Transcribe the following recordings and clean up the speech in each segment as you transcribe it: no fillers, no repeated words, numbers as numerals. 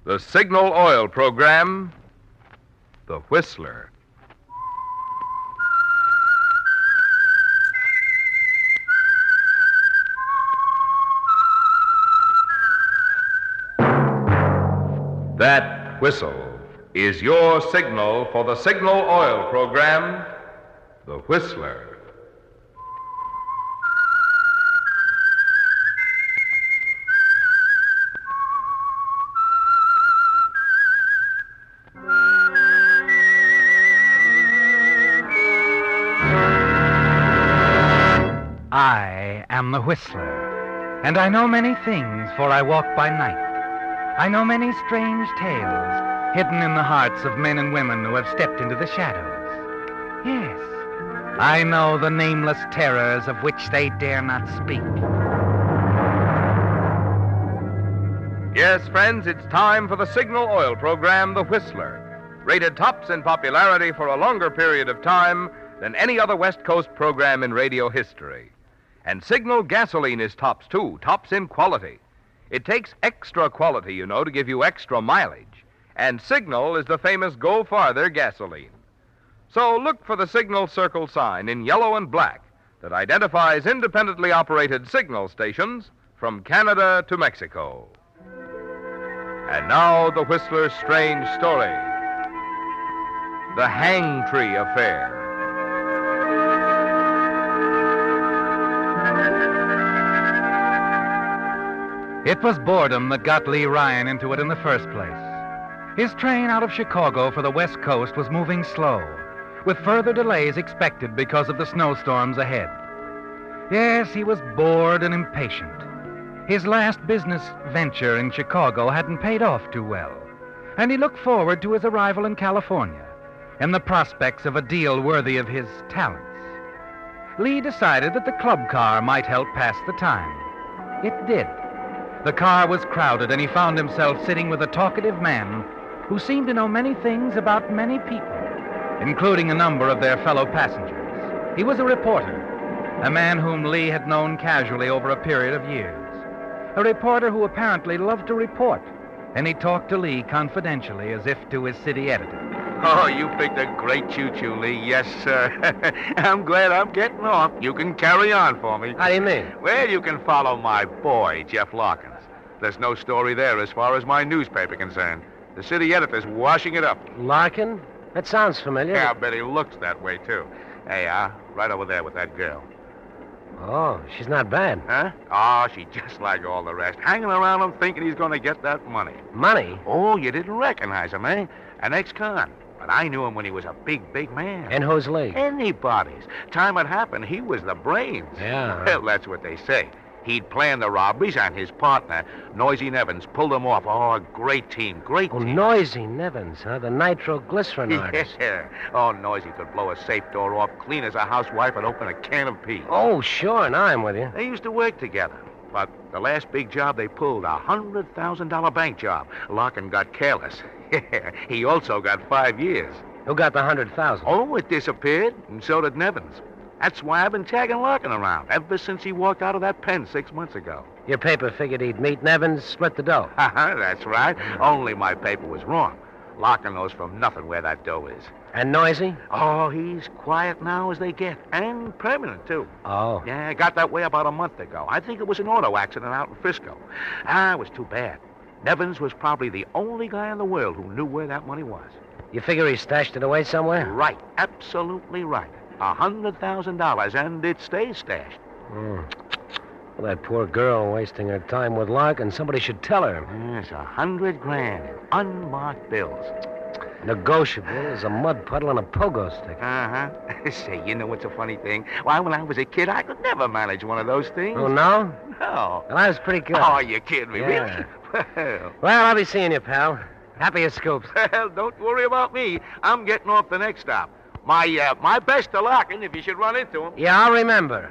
The Signal Oil Program, The Whistler. That whistle is your signal for the Signal Oil Program, The Whistler. I am the Whistler, and I know many things, for I walk by night. I know many strange tales hidden in the hearts of men and women who have stepped into the shadows. Yes, I know the nameless terrors of which they dare not speak. Yes, friends, it's time for the Signal Oil Program, The Whistler. Rated tops in popularity for a longer period of time than any other West Coast program in radio history. And Signal gasoline is tops, too, tops in quality. It takes extra quality, you know, to give you extra mileage. And Signal is the famous Go Farther gasoline. So look for the Signal Circle sign in yellow and black that identifies independently operated signal stations from Canada to Mexico. And now the Whistler's strange story. The Hangtree Affair. It was boredom that got Lee Ryan into it in the first place. His train out of Chicago for the West Coast was moving slow, with further delays expected because of the snowstorms ahead. Yes, he was bored and impatient. His last business venture in Chicago hadn't paid off too well, and he looked forward to his arrival in California and the prospects of a deal worthy of his talents. Lee decided that the club car might help pass the time. It did. The car was crowded, and he found himself sitting with a talkative man who seemed to know many things about many people, including a number of their fellow passengers. He was a reporter, a man whom Lee had known casually over a period of years. A reporter who apparently loved to report, and he talked to Lee confidentially as if to his city editor. Oh, you picked a great choo-choo, Lee. Yes, sir. I'm glad I'm getting off. You can carry on for me. How do you mean? Well, you can follow my boy, Jeff Larkins. There's no story there as far as my newspaper concerned. The city editor's washing it up. Larkin? That sounds familiar. Yeah, I bet he looks that way, too. Hey, right over there with that girl. Oh, she's not bad. Huh? Oh, she's just like all the rest. Hanging around him thinking he's going to get that money. Money? Oh, you didn't recognize him, eh? An ex-con. But I knew him when he was a big, big man. And who's Lee? Anybody's. Time it happened, he was the brains. Yeah. Well, that's what they say. He'd planned the robberies, and his partner, Noisy Nevins, pulled them off. Oh, great team, great Oh, team. Noisy Nevins, huh? The nitroglycerin artist. Yeah. Oh, Noisy could blow a safe door off clean as a housewife and open a can of peas. Oh, sure, now I'm with you. They used to work together. But the last big job they pulled, a $100,000 bank job, Larkin got careless. He also got 5 years. Who got the 100,000? Oh, it disappeared, and so did Nevins. That's why I've been tagging Larkin around ever since he walked out of that pen 6 months ago. Your paper figured he'd meet Nevins, split the dough. That's right. Only my paper was wrong. Larkin knows from nothing where that dough is. And Noisy? Oh, he's quiet now as they get. And permanent, too. Oh. Yeah, got that way about a month ago. I think it was an auto accident out in Frisco. It was too bad. Nevins was probably the only guy in the world who knew where that money was. You figure he stashed it away somewhere? Right. Absolutely right. $100,000, and it stays stashed. Well, that poor girl wasting her time with Larkin. Somebody should tell her. Yes, $100,000 in unmarked bills. Negotiable as a mud puddle and a pogo stick. Uh-huh. Say, you know what's a funny thing? Why, when I was a kid, I could never manage one of those things. Oh, no? No. Well, I was pretty good. Oh, you kidding me, Yeah. really? Well, I'll be seeing you, pal. Happy as scoops. Well, don't worry about me. I'm getting off the next stop. My best to Larkin if you should run into him. Yeah, I'll remember.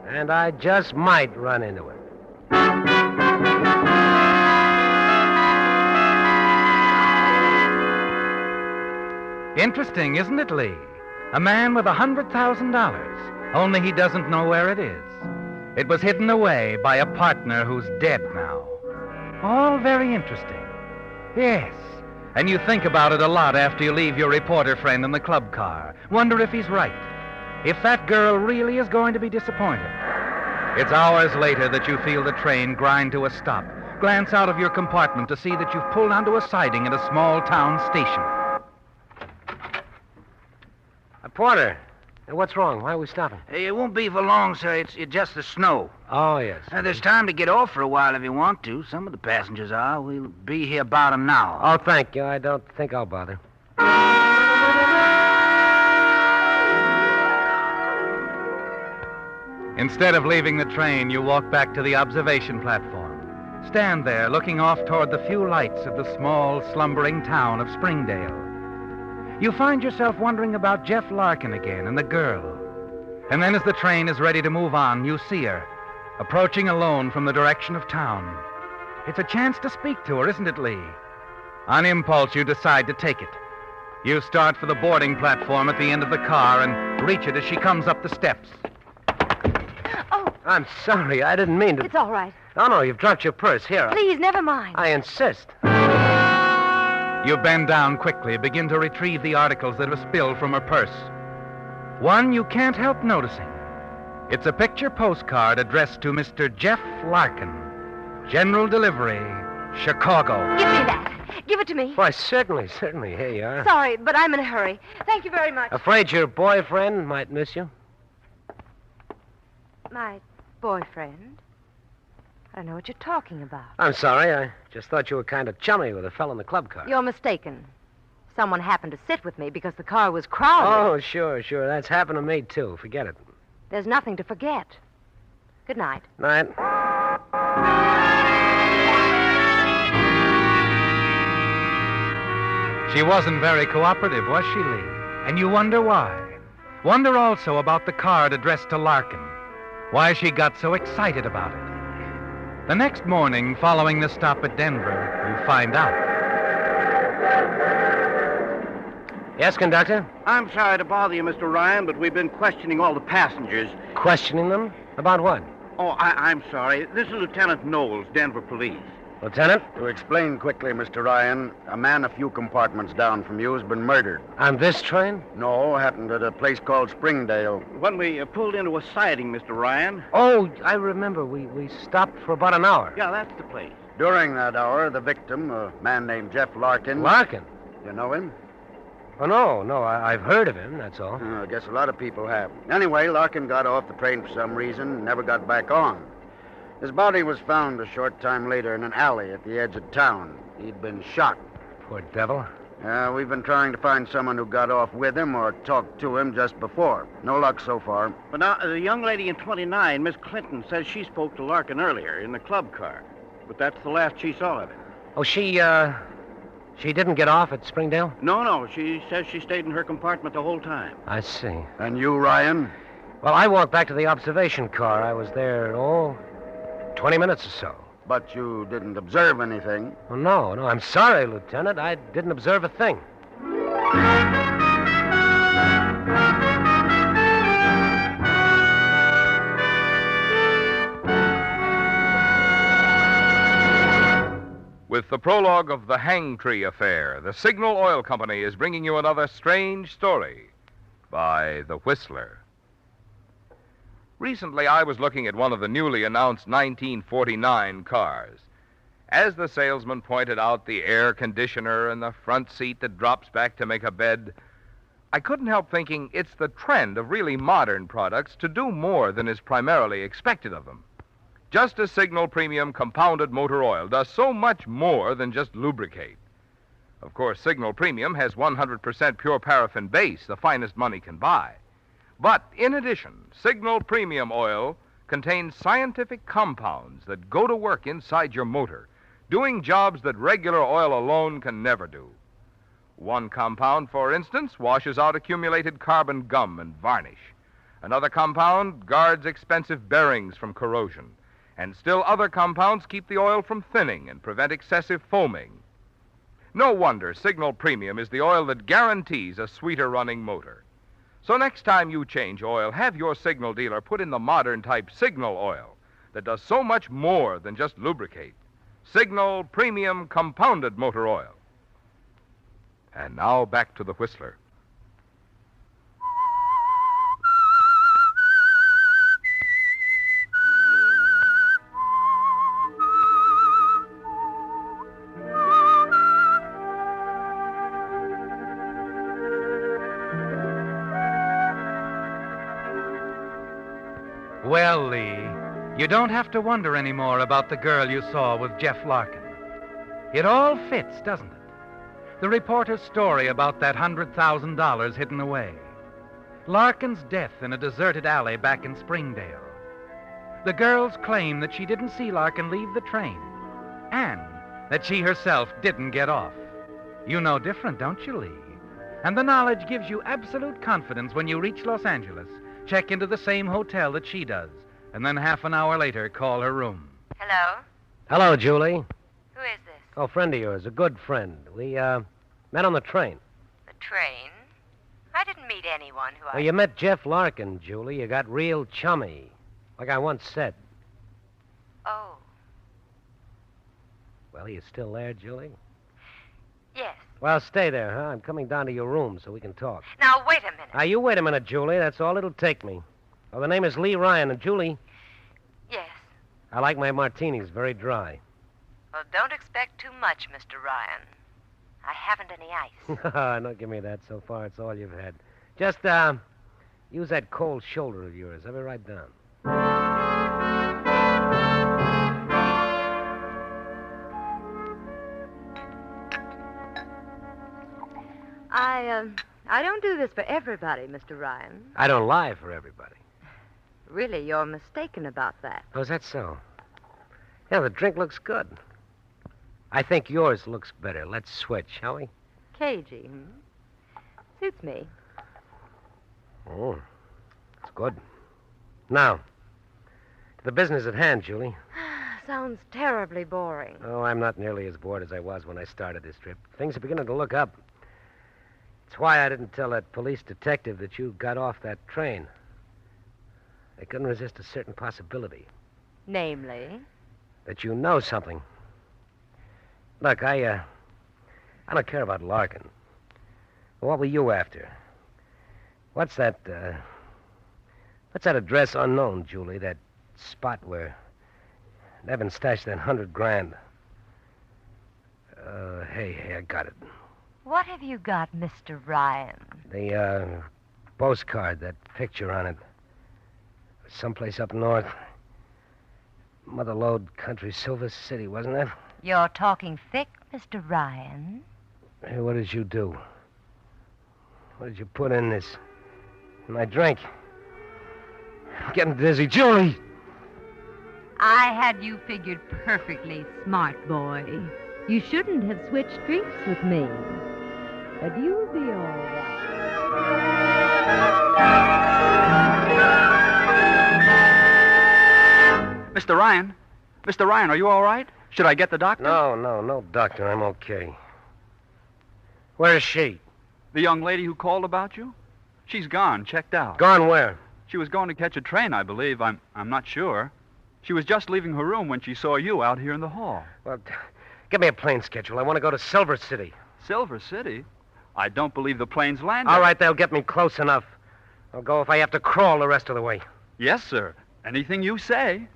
And I just might run into him. Interesting, isn't it, Lee? A man with $100,000, only he doesn't know where it is. It was hidden away by a partner who's dead now. All very interesting. Yes. And you think about it a lot after you leave your reporter friend in the club car. Wonder if he's right. If that girl really is going to be disappointed. It's hours later that you feel the train grind to a stop. Glance out of your compartment to see that you've pulled onto a siding at a small town station. Porter, what's wrong? Why are we stopping? Hey, it won't be for long, sir. It's just the snow. Oh, yes. There's time to get off for a while if you want to. Some of the passengers are. We'll be here about an hour. Oh, thank you. I don't think I'll bother. Instead of leaving the train, you walk back to the observation platform. Stand there, looking off toward the few lights of the small, slumbering town of Springdale. You find yourself wondering about Jeff Larkin again and the girl. And then as the train is ready to move on, you see her, approaching alone from the direction of town. It's a chance to speak to her, isn't it, Lee? On impulse, you decide to take it. You start for the boarding platform at the end of the car and reach it as she comes up the steps. Oh, I'm sorry. I didn't mean to... it's all right. Oh, no, you've dropped your purse. Here. Please, never mind. I insist. You bend down quickly, begin to retrieve the articles that have spilled from her purse. One you can't help noticing. It's a picture postcard addressed to Mr. Jeff Larkin. General Delivery, Chicago. Give me that. Give it to me. Why, certainly. Here you are. Sorry, but I'm in a hurry. Thank you very much. Afraid your boyfriend might miss you? My boyfriend? I don't know what you're talking about. I'm sorry. I just thought you were kind of chummy with a fellow in the club car. You're mistaken. Someone happened to sit with me because the car was crowded. Oh, sure. That's happened to me, too. Forget it. There's nothing to forget. Good night. Night. She wasn't very cooperative, was she, Lee? And you wonder why. Wonder also about the card addressed to Larkin. Why she got so excited about it. The next morning, following the stop at Denver, you find out. Yes, conductor? I'm sorry to bother you, Mr. Ryan, but we've been questioning all the passengers. Questioning them? About what? Oh, I'm sorry. This is Lieutenant Knowles, Denver Police. Lieutenant? To explain quickly, Mr. Ryan, a man a few compartments down from you has been murdered. On this train? No, happened at a place called Springdale. When we pulled into a siding, Mr. Ryan. Oh, I remember. We stopped for about an hour. Yeah, that's the place. During that hour, the victim, a man named Jeff Larkin... Larkin? You know him? Oh, no. I've heard of him, that's all. I guess a lot of people have. Anyway, Larkin got off the train for some reason, never got back on. His body was found a short time later in an alley at the edge of town. He'd been shot. Poor devil. We've been trying to find someone who got off with him or talked to him just before. No luck so far. But now, the young lady in 29, Miss Clinton, says she spoke to Larkin earlier in the club car. But that's the last she saw of him. Oh, she didn't get off at Springdale? No. She says she stayed in her compartment the whole time. I see. And you, Ryan? Well, I walked back to the observation car. I was there, 20 minutes or so. But you didn't observe anything. Oh, no. I'm sorry, Lieutenant. I didn't observe a thing. With the prologue of the Hangtree affair, the Signal Oil Company is bringing you another strange story by The Whistler. Recently, I was looking at one of the newly announced 1949 cars. As the salesman pointed out the air conditioner and the front seat that drops back to make a bed, I couldn't help thinking it's the trend of really modern products to do more than is primarily expected of them. Just as Signal Premium Compounded Motor Oil does so much more than just lubricate. Of course, Signal Premium has 100% pure paraffin base, the finest money can buy. But in addition, Signal Premium Oil contains scientific compounds that go to work inside your motor, doing jobs that regular oil alone can never do. One compound, for instance, washes out accumulated carbon gum and varnish. Another compound guards expensive bearings from corrosion. And still other compounds keep the oil from thinning and prevent excessive foaming. No wonder Signal Premium is the oil that guarantees a sweeter running motor. So next time you change oil, have your Signal dealer put in the modern type Signal oil that does so much more than just lubricate. Signal Premium Compounded Motor Oil. And now back to the Whistler. Well, Lee, you don't have to wonder anymore about the girl you saw with Jeff Larkin. It all fits, doesn't it? The reporter's story about that $100,000 hidden away. Larkin's death in a deserted alley back in Springdale. The girl's claim that she didn't see Larkin leave the train. And that she herself didn't get off. You know different, don't you, Lee? And the knowledge gives you absolute confidence when you reach Los Angeles, check into the same hotel that she does, and then half an hour later call her room. Hello? Hello, Julie. Who is this? Oh, friend of yours, a good friend. We, met on the train. The train? I didn't meet anyone who Well, you met Jeff Larkin, Julie. You got real chummy. Like I once said. Oh, Well, you still there, Julie? yes. Well, stay there, huh? I'm coming down to your room so we can talk. Now, wait a minute. Now, you wait a minute, Julie. That's all it'll take me. Well, the name is Lee Ryan, and Julie, Yes. I like my martinis very dry. Well, don't expect too much, Mr. Ryan. I haven't any ice. Don't give me that. So far, it's all you've had. Just, use that cold shoulder of yours. Have it right down. I don't do this for everybody, Mr. Ryan. I don't lie for everybody. Really, you're mistaken about that. Oh, is that so? Yeah, the drink looks good. I think yours looks better. Let's switch, shall we? Cagey, Suits me. Oh, it's good. Now, to the business at hand, Julie. Sounds terribly boring. Oh, I'm not nearly as bored as I was when I started this trip. Things are beginning to look up. It's why I didn't tell that police detective that you got off that train. I couldn't resist a certain possibility. Namely? That you know something. Look, I don't care about Larkin. What were you after? What's that address unknown, Julie? That spot where Nevin stashed that $100,000. Hey, I got it. What have you got, Mr. Ryan? The, postcard, that picture on it. Someplace up north. Motherlode Country, Silver City, wasn't it? You're talking thick, Mr. Ryan. Hey, what did you do? What did you put in this? In my drink? I'm getting dizzy. Julie! I had you figured perfectly, smart boy. You shouldn't have switched drinks with me. But you'll be all right. Mr. Ryan? Mr. Ryan, are you all right? Should I get the doctor? No, doctor. I'm okay. Where's she? The young lady who called about you? She's gone, checked out. Gone where? She was going to catch a train, I believe. I'm not sure. She was just leaving her room when she saw you out here in the hall. Well, give me a plane schedule. I want to go to Silver City. Silver City? I don't believe the plane's landed. All right, they'll get me close enough. I'll go if I have to crawl the rest of the way. Yes, sir. Anything you say.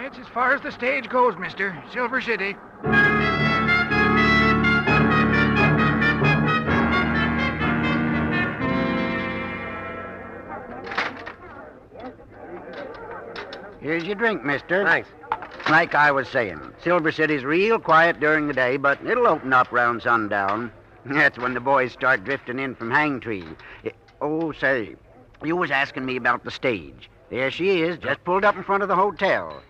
It's as far as the stage goes, mister. Silver City. Here's your drink, mister. Thanks. Like I was saying, Silver City's real quiet during the day, but it'll open up round sundown. That's when the boys start drifting in from Hangtree. Oh, say, you was asking me about the stage. There she is, just pulled up in front of the hotel.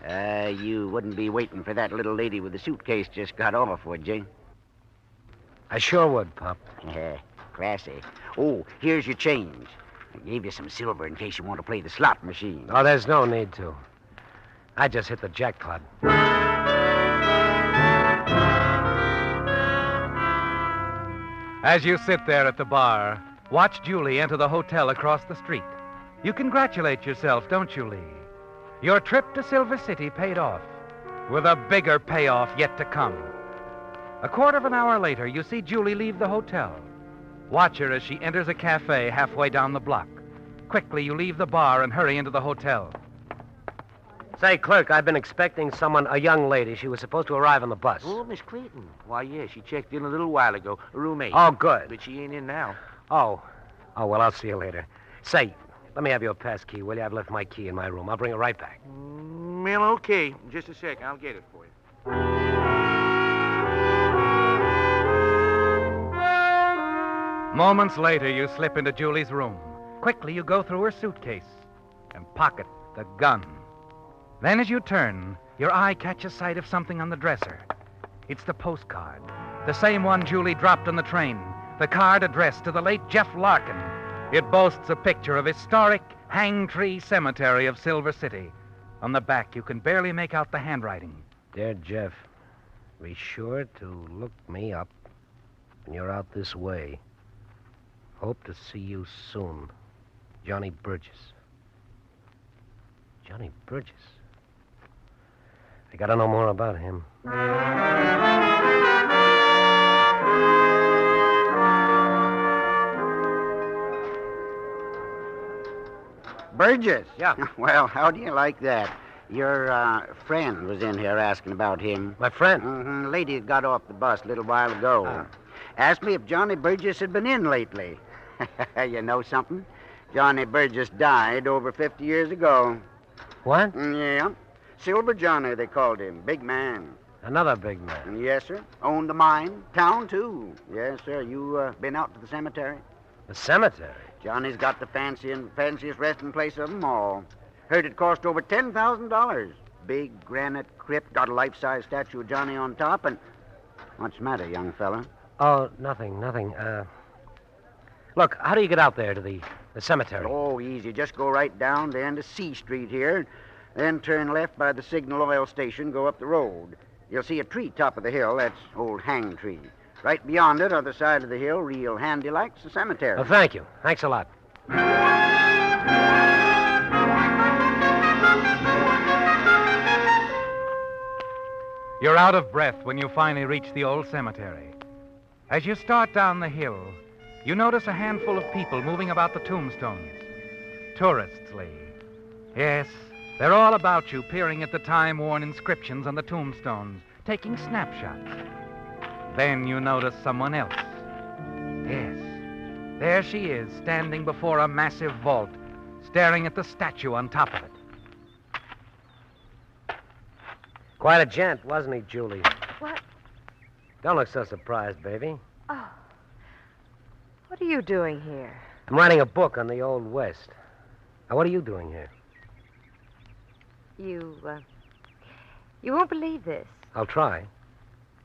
You wouldn't be waiting for that little lady with the suitcase just got off, would you? I sure would, Pop. Classy. Oh, here's your change. I gave you some silver in case you want to play the slot machine. Oh, there's no need to. I just hit the jackpot. As you sit there at the bar, watch Julie enter the hotel across the street. You congratulate yourself, don't you, Lee? Your trip to Silver City paid off, with a bigger payoff yet to come. A quarter of an hour later, you see Julie leave the hotel. Watch her as she enters a cafe halfway down the block. Quickly, you leave the bar and hurry into the hotel. Say, clerk, I've been expecting someone, a young lady. She was supposed to arrive on the bus. Oh, Miss Clinton. Why, yeah, she checked in a little while ago. A room 8. Oh, good. But she ain't in now. Oh, well, I'll see you later. Say, let me have your pass key, will you? I've left my key in my room. I'll bring it right back. Well, okay. Just a second. I'll get it for you. Moments later, you slip into Julie's room. Quickly, you go through her suitcase and pocket the gun. Then as you turn, your eye catches sight of something on the dresser. It's the postcard, the same one Julie dropped on the train, the card addressed to the late Jeff Larkin. It boasts a picture of historic Hangtree Cemetery of Silver City. On the back, you can barely make out the handwriting. Dear Jeff, be sure to look me up when you're out this way. Hope to see you soon. Johnny Burgess. Johnny Burgess? I gotta know more about him. Burgess? Yeah. Well, how do you like that? Your friend was in here asking about him. My friend? Mm-hmm. Lady that got off the bus a little while ago. Asked me if Johnny Burgess had been in lately. You know something? Johnny Burgess died over 50 years ago. What? Yeah. Silver Johnny, they called him. Big man. Another big man. Yes, sir. Owned the mine. Town, too. Yes, sir. You been out to the cemetery? The cemetery? Johnny's got the fanciest resting place of them all. Heard it cost over $10,000. Big granite crypt, got a life-size statue of Johnny on top, and... What's the matter, young fella? Oh, nothing. Look, how do you get out there to the cemetery? Oh, easy. Just go right down the end of C Street here, then turn left by the Signal Oil Station, go up the road. You'll see a tree top of the hill. That's old Hangtree. Right beyond it, other side of the hill, real handy like's the cemetery. Oh, thank you. Thanks a lot. You're out of breath when you finally reach the old cemetery. As you start down the hill, you notice a handful of people moving about the tombstones. Tourists, Lee. Yes, they're all about you, peering at the time-worn inscriptions on the tombstones, taking snapshots. Then you notice someone else. Yes, there she is, standing before a massive vault, staring at the statue on top of it. Quite a gent, wasn't he, Julie? What? Don't look so surprised, baby. Oh. What are you doing here? I'm writing a book on the Old West. Now, what are you doing here? You won't believe this. I'll try.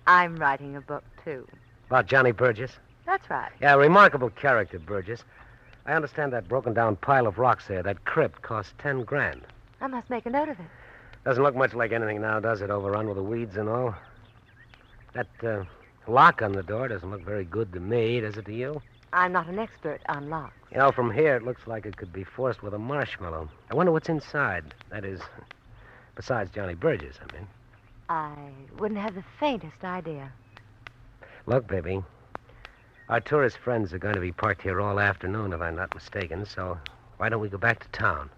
I'm writing a book, too. About Johnny Burgess? That's right. Yeah, a remarkable character, Burgess. I understand that broken-down pile of rocks there, that crypt, cost $10,000. I must make a note of it. Doesn't look much like anything now, does it? Overrun with the weeds and all. That lock on the door doesn't look very good to me, does it to you? I'm not an expert on locks. You know, from here, it looks like it could be forced with a marshmallow. I wonder what's inside. That is, besides Johnny Burgess, I mean. I wouldn't have the faintest idea. Look, baby, our tourist friends are going to be parked here all afternoon, if I'm not mistaken, so why don't we go back to town?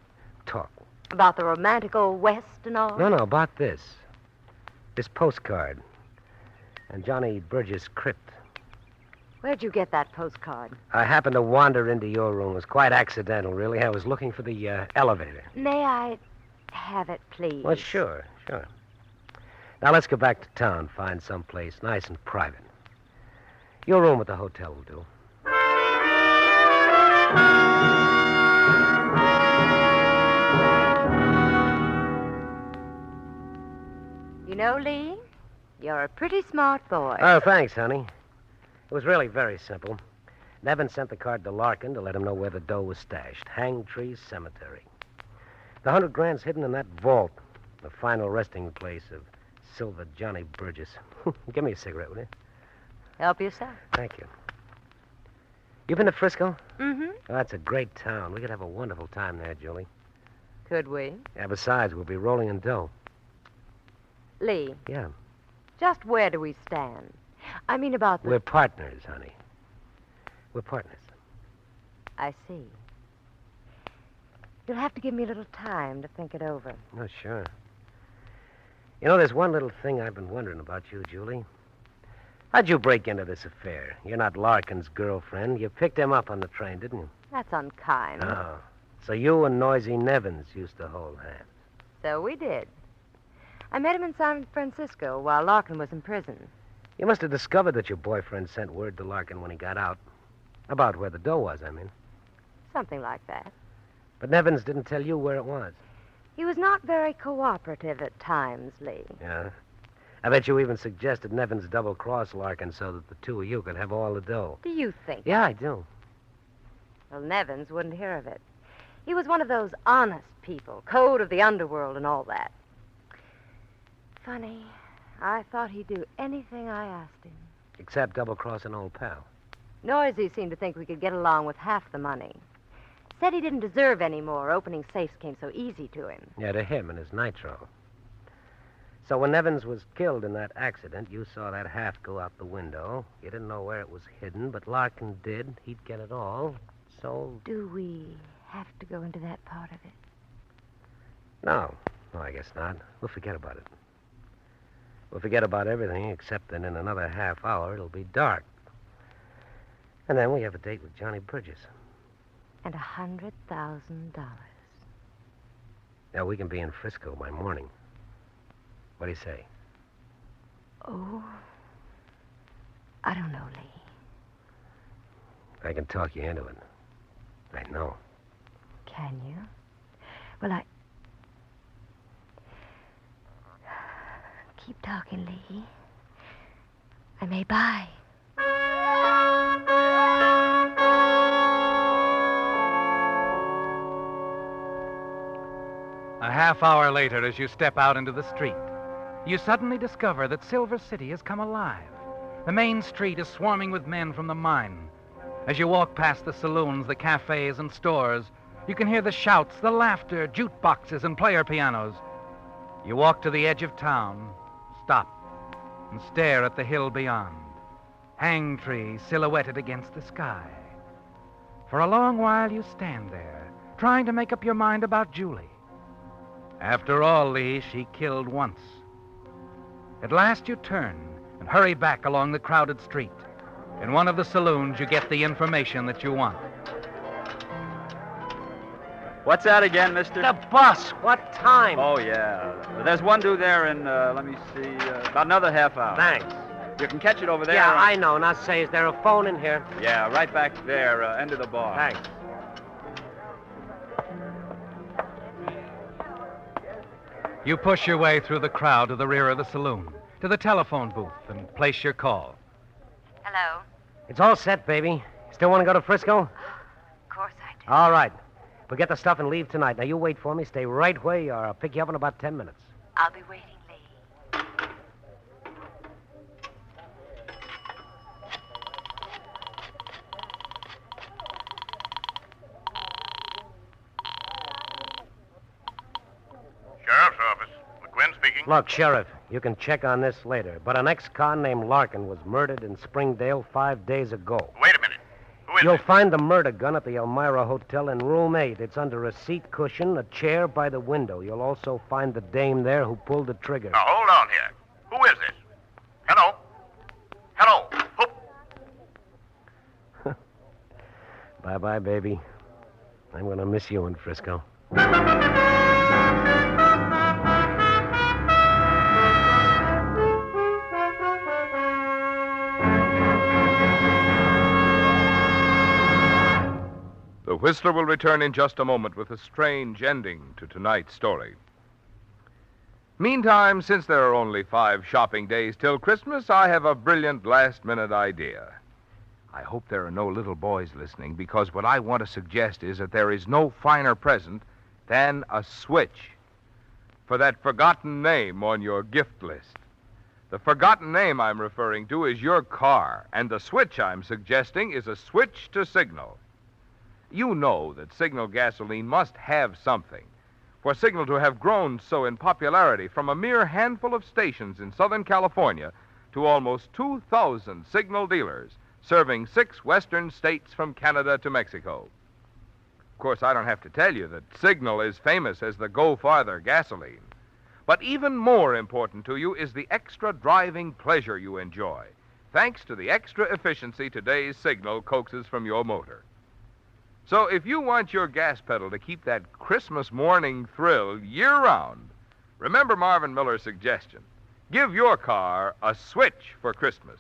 Talk. About the romantic old West and all? No, about this. This postcard. And Johnny Burgess' crypt. Where'd you get that postcard? I happened to wander into your room. It was quite accidental, really. I was looking for the elevator. May I have it, please? Well, sure. Now, let's go back to town, find some place nice and private. Your room at the hotel will do. You know, Lee, you're a pretty smart boy. Oh, thanks, honey. It was really very simple. Nevin sent the card to Larkin to let him know where the dough was stashed. Hangtree Cemetery. The $100,000's hidden in that vault, the final resting place of Silver Johnny Burgess. Give me a cigarette, will you? Help yourself. Thank you. You been to Frisco? Mm-hmm. Oh, that's a great town. We could have a wonderful time there, Julie. Could we? Yeah, besides, we'll be rolling in dough. Lee, Yeah. just where do we stand? I mean about the... We're partners, honey. We're partners. I see. You'll have to give me a little time to think it over. Oh, sure. You know, there's one little thing I've been wondering about you, Julie. How'd you break into this affair? You're not Larkin's girlfriend. You picked him up on the train, didn't you? That's unkind. Oh. So you and Noisy Nevins used to hold hands. So we did. I met him in San Francisco while Larkin was in prison. You must have discovered that your boyfriend sent word to Larkin when he got out. About where the dough was, I mean. Something like that. But Nevins didn't tell you where it was. He was not very cooperative at times, Lee. Yeah? I bet you even suggested Nevins double-cross Larkin so that the two of you could have all the dough. Do you think? Yeah, I do. Well, Nevins wouldn't hear of it. He was one of those honest people, code of the underworld and all that. Funny, I thought he'd do anything I asked him. Except double-cross an old pal. Noisy seemed to think we could get along with half the money. Said he didn't deserve any more. Opening safes came so easy to him. Yeah, to him and his nitro. So when Nevins was killed in that accident, you saw that half go out the window. You didn't know where it was hidden, but Larkin did. He'd get it all. So... Do we have to go into that part of it? No. No, I guess not. We'll forget about it. We'll forget about everything except that in another half hour it'll be dark. And then we have a date with Johnny Bridges. And $100,000. Now, we can be in Frisco by morning. What do you say? Oh, I don't know, Lee. I can talk you into it. I know. Can you? Well, Keep talking, Lee. I may buy. A half hour later, as you step out into the street, you suddenly discover that Silver City has come alive. The main street is swarming with men from the mine. As you walk past the saloons, the cafes, and stores, you can hear the shouts, the laughter, jukeboxes, and player pianos. You walk to the edge of town, stop, and stare at the hill beyond. Hangtree silhouetted against the sky. For a long while, you stand there, trying to make up your mind about Julie. After all, Lee, she killed once. At last, you turn and hurry back along the crowded street. In one of the saloons, you get the information that you want. What's that again, mister? The bus. What time? Oh, yeah. There's one due there in, let me see, about another half hour. Thanks. You can catch it over there. Yeah, I know. Now, say, is there a phone in here? Yeah, right back there, end of the bar. Thanks. You push your way through the crowd to the rear of the saloon, to the telephone booth, and place your call. Hello? It's all set, baby. Still want to go to Frisco? Of course I do. All right. We'll get the stuff and leave tonight. Now, you wait for me. Stay right where you are. I'll pick you up in about 10 minutes. I'll be waiting, Lee. Sheriff's office. McQuinn speaking. Look, Sheriff, you can check on this later, but an ex-con named Larkin was murdered in Springdale 5 days ago. Wait a minute. Who is You'll it? find the murder gun at the Elmira Hotel in room 8. It's under a seat cushion, a chair by the window. You'll also find the dame there who pulled the trigger. Now, hold on here. Who is this? Hello? Hello? Who? Bye-bye, baby. I'm going to miss you in Frisco. The Whistler will return in just a moment with a strange ending to tonight's story. Meantime, since there are only 5 shopping days till Christmas, I have a brilliant last-minute idea. I hope there are no little boys listening, because what I want to suggest is that there is no finer present than a switch for that forgotten name on your gift list. The forgotten name I'm referring to is your car, and the switch I'm suggesting is a switch to Signal. You know that Signal gasoline must have something. For Signal to have grown so in popularity from a mere handful of stations in Southern California to almost 2,000 Signal dealers serving 6 western states from Canada to Mexico. Of course, I don't have to tell you that Signal is famous as the Go Farther gasoline. But even more important to you is the extra driving pleasure you enjoy, thanks to the extra efficiency today's Signal coaxes from your motor. So if you want your gas pedal to keep that Christmas morning thrill year-round, remember Marvin Miller's suggestion. Give your car a switch for Christmas.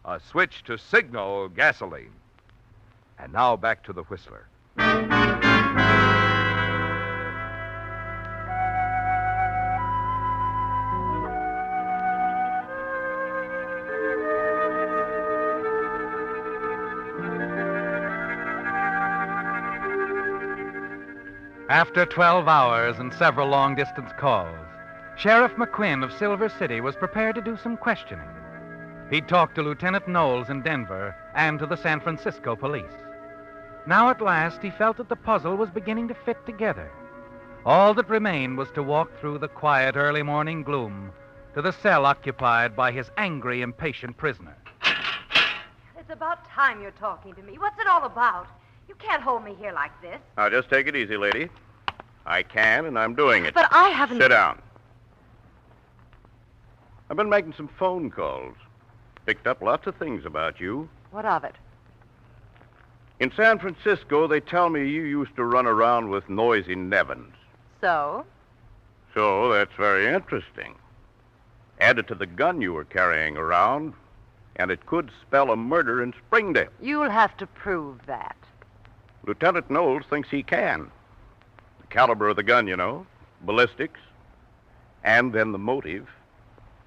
A switch to Signal gasoline. And now back to the Whistler. After 12 hours and several long-distance calls, Sheriff McQuinn of Silver City was prepared to do some questioning. He talked to Lieutenant Knowles in Denver and to the San Francisco police. Now at last he felt that the puzzle was beginning to fit together. All that remained was to walk through the quiet early morning gloom to the cell occupied by his angry, impatient prisoner. It's about time you're talking to me. What's it all about? You can't hold me here like this. Now, just take it easy, lady. I can, and I'm doing it. But I haven't... Sit down. I've been making some phone calls. Picked up lots of things about you. What of it? In San Francisco, they tell me you used to run around with Noisy Nevins. So? So, that's very interesting. Added to the gun you were carrying around, and it could spell a murder in Springdale. You'll have to prove that. Lieutenant Knowles thinks he can. The caliber of the gun, you know, ballistics, and then the motive.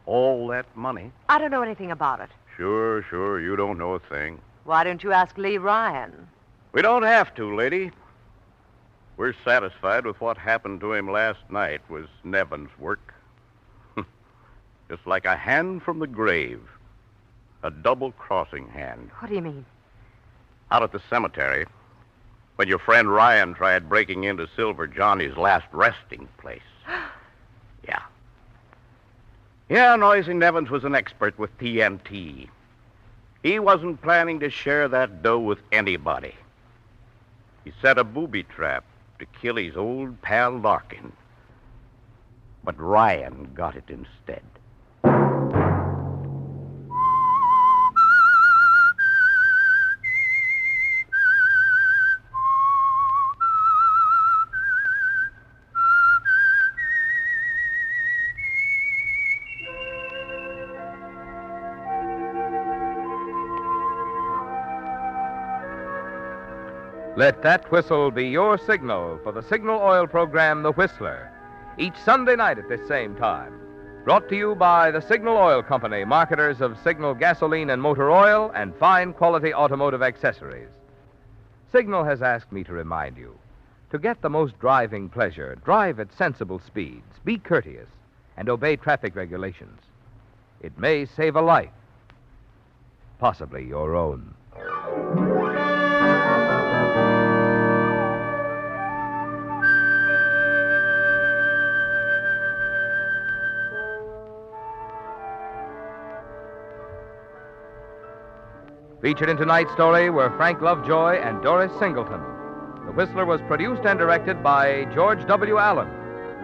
All that money. I don't know anything about it. Sure, you don't know a thing. Why don't you ask Lee Ryan? We don't have to, lady. We're satisfied with what happened to him last night was Nevin's work. Just like a hand from the grave. A double-crossing hand. What do you mean? Out at the cemetery, when your friend Ryan tried breaking into Silver Johnny's last resting place. Yeah. Yeah, Noisy Nevins was an expert with TNT. He wasn't planning to share that dough with anybody. He set a booby trap to kill his old pal Larkin. But Ryan got it instead. Let that whistle be your signal for the Signal Oil program, The Whistler, each Sunday night at this same time. Brought to you by the Signal Oil Company, marketers of Signal gasoline and motor oil and fine quality automotive accessories. Signal has asked me to remind you, to get the most driving pleasure, drive at sensible speeds, be courteous, and obey traffic regulations. It may save a life, possibly your own. Featured in tonight's story were Frank Lovejoy and Doris Singleton. The Whistler was produced and directed by George W. Allen,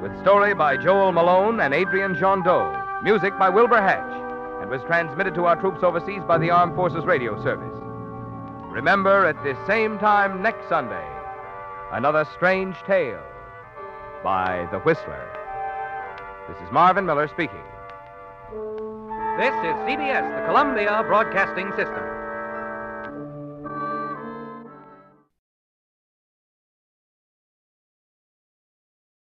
with story by Joel Malone and Adrian Jondeau, music by Wilbur Hatch, and was transmitted to our troops overseas by the Armed Forces Radio Service. Remember, at this same time next Sunday, another strange tale by The Whistler. This is Marvin Miller speaking. This is CBS, the Columbia Broadcasting System.